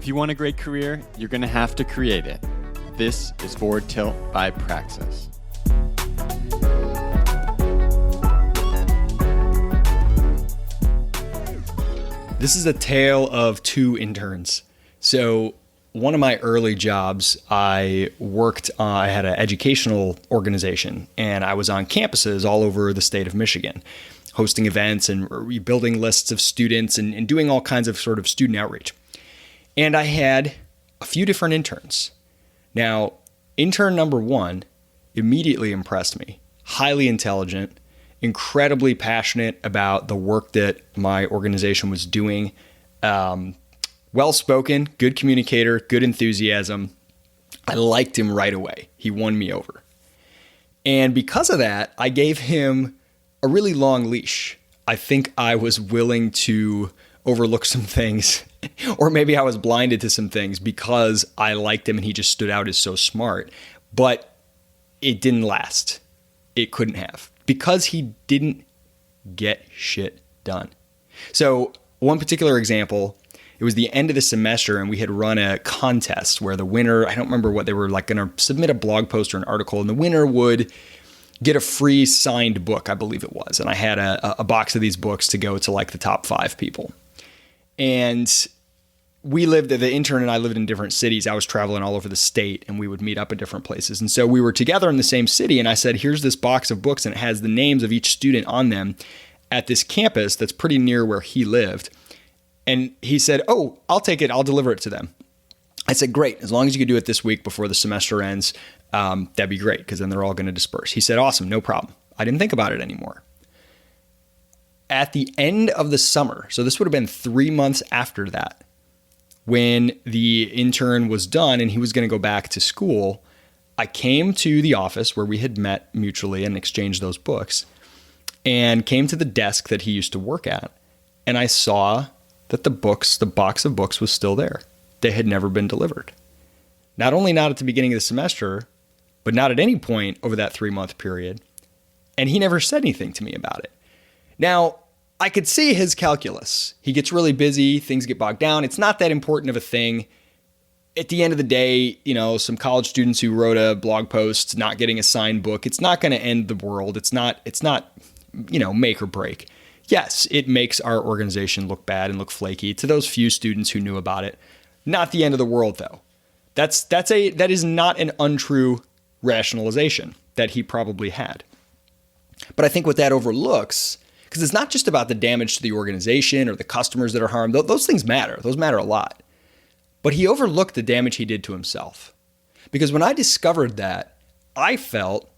If you want a great career, you're going to have to create it. This is Forward Tilt by Praxis. This is a tale of two interns. So one of my early jobs, I had an educational organization, and I was on campuses all over the state of Michigan, hosting events and rebuilding lists of students and doing all kinds of sort of student outreach. And I had a few different interns. Now, intern number one immediately impressed me. Highly intelligent, incredibly passionate about the work that my organization was doing. Well-spoken, good communicator, good enthusiasm. I liked him right away. He won me over. And because of that, I gave him a really long leash. I think I was willing to overlook some things, or maybe I was blinded to some things because I liked him and he just stood out as so smart. But it didn't last. It couldn't have, because he didn't get shit done. So one particular example, it was the end of the semester and we had run a contest where the winner, I don't remember what they were like, going to submit a blog post or an article, and the winner would get a free signed book, I believe it was. And I had a box of these books to go to like the top 5 people. And the intern and I lived in different cities. I was traveling all over the state and we would meet up at different places. And so we were together in the same city. And I said, here's this box of books and it has the names of each student on them at this campus that's pretty near where he lived. And he said, oh, I'll take it. I'll deliver it to them. I said, great. As long as you could do it this week before the semester ends, that'd be great, because then they're all going to disperse. He said, awesome, no problem. I didn't think about it anymore. At the end of the summer, so this would have been 3 months after that, when the intern was done and he was going to go back to school, I came to the office where we had met mutually and exchanged those books, and came to the desk that he used to work at. And I saw that the box of books was still there. They had never been delivered. Not only not at the beginning of the semester, but not at any point over that 3-month period. And he never said anything to me about it. Now, I could see his calculus. He gets really busy, things get bogged down. It's not that important of a thing. At the end of the day, some college students who wrote a blog post not getting a signed book, it's not going to end the world. It's not, make or break. Yes, it makes our organization look bad and look flaky to those few students who knew about it. Not the end of the world, though. That is not an untrue rationalization that he probably had. But I think what that overlooks, because it's not just about the damage to the organization or the customers that are harmed. Those things matter. Those matter a lot. But he overlooked the damage he did to himself. Because when I discovered that, I felt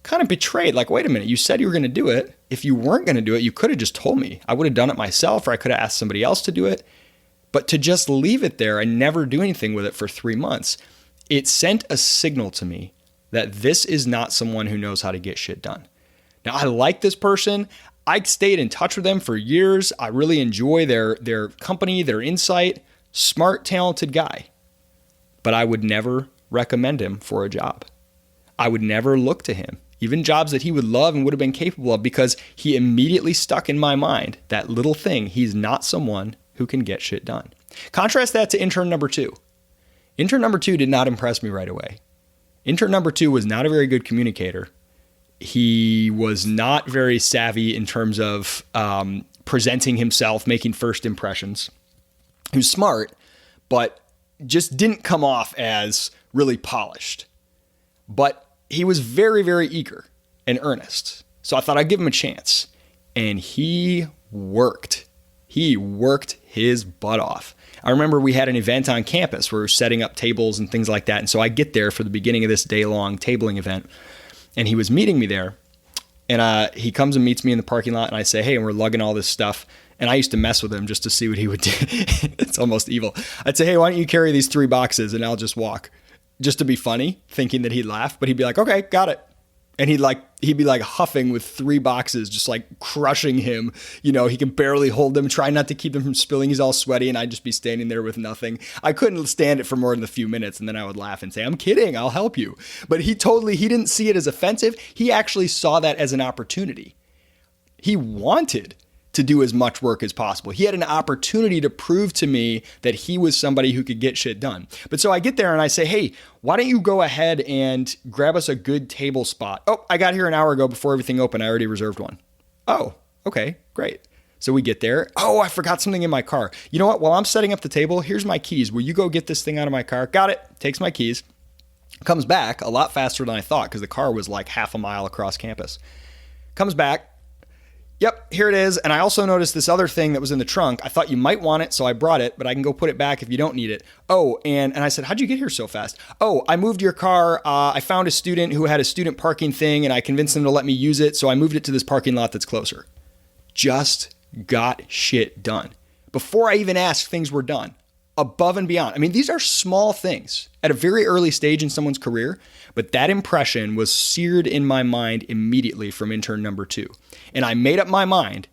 kind of betrayed. Like, wait a minute, you said you were going to do it. If you weren't going to do it, you could have just told me. I would have done it myself, or I could have asked somebody else to do it. But to just leave it there and never do anything with it for 3 months, it sent a signal to me that this is not someone who knows how to get shit done. Now, I like this person. I stayed in touch with them for years. I really enjoy their company, their insight. Smart, talented guy. But I would never recommend him for a job. I would never look to him, even jobs that he would love and would have been capable of, because he immediately stuck in my mind that little thing. He's not someone who can get shit done. Contrast that to intern number 2. Intern number 2 did not impress me right away. Intern number 2 was not a very good communicator. He was not very savvy in terms of presenting himself, making first impressions. He was smart, but just didn't come off as really polished. But he was very, very eager and earnest. So I thought I'd give him a chance. And he worked. He worked his butt off. I remember we had an event on campus where we were setting up tables and things like that. And so I get there for the beginning of this day-long tabling event. And he was meeting me there. And he comes and meets me in the parking lot. And I say, hey, and we're lugging all this stuff. And I used to mess with him just to see what he would do. It's almost evil. I'd say, hey, why don't you carry these 3 boxes and I'll just walk. Just to be funny, thinking that he'd laugh. But he'd be like, okay, got it. And he'd be like huffing with 3 boxes, just like crushing him. He can barely hold them, trying not to keep them from spilling. He's all sweaty, and I'd just be standing there with nothing. I couldn't stand it for more than a few minutes, and then I would laugh and say, I'm kidding, I'll help you. But he didn't see it as offensive. He actually saw that as an opportunity. He wanted to do as much work as possible. He had an opportunity to prove to me that he was somebody who could get shit done. But so I get there and I say, hey, why don't you go ahead and grab us a good table spot? Oh, I got here an hour ago before everything opened. I already reserved one. Oh, okay, great. So we get there. Oh, I forgot something in my car. You know what? While I'm setting up the table, here's my keys. Will you go get this thing out of my car? Got it. Takes my keys. Comes back a lot faster than I thought because the car was like half a mile across campus. Comes back. Yep, here it is. And I also noticed this other thing that was in the trunk. I thought you might want it, so I brought it, but I can go put it back if you don't need it. Oh, and I said, how'd you get here so fast? Oh, I moved your car. I found a student who had a student parking thing, and I convinced them to let me use it, so I moved it to this parking lot that's closer. Just got shit done. Before I even asked, things were done. Above and beyond. I mean, these are small things at a very early stage in someone's career, but that impression was seared in my mind immediately from intern number 2. And I made up my mind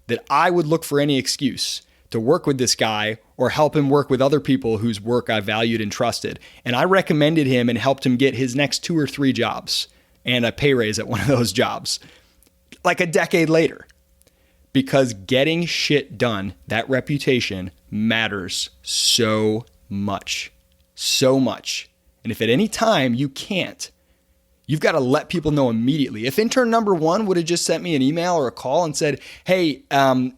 that I would look for any excuse to work with this guy or help him work with other people whose work I valued and trusted. And I recommended him and helped him get his next 2 or 3 jobs and a pay raise at one of those jobs, like a decade later. Because getting shit done, that reputation matters so much. So much. And if at any time you can't, you've got to let people know immediately. If intern number 1 would have just sent me an email or a call and said, hey, I'm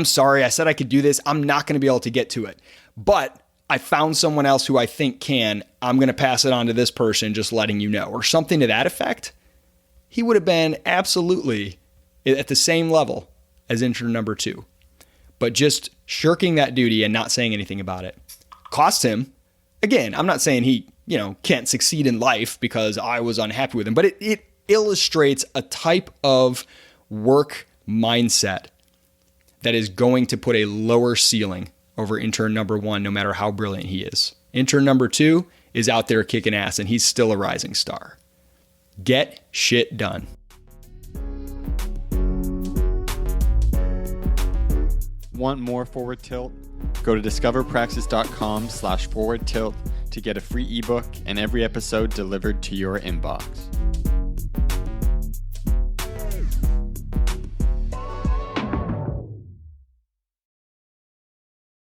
sorry, I said I could do this. I'm not going to be able to get to it. But I found someone else who I think can. I'm going to pass it on to this person, just letting you know. Or something to that effect. He would have been absolutely at the same level as intern number 2. But just shirking that duty and not saying anything about it cost him. Again, I'm not saying he, can't succeed in life because I was unhappy with him, but it illustrates a type of work mindset that is going to put a lower ceiling over intern number 1, no matter how brilliant he is. Intern number 2 is out there kicking ass and he's still a rising star. Get shit done. Want more Forward Tilt? Go to discoverpraxis.com/forward tilt to get a free ebook and every episode delivered to your inbox.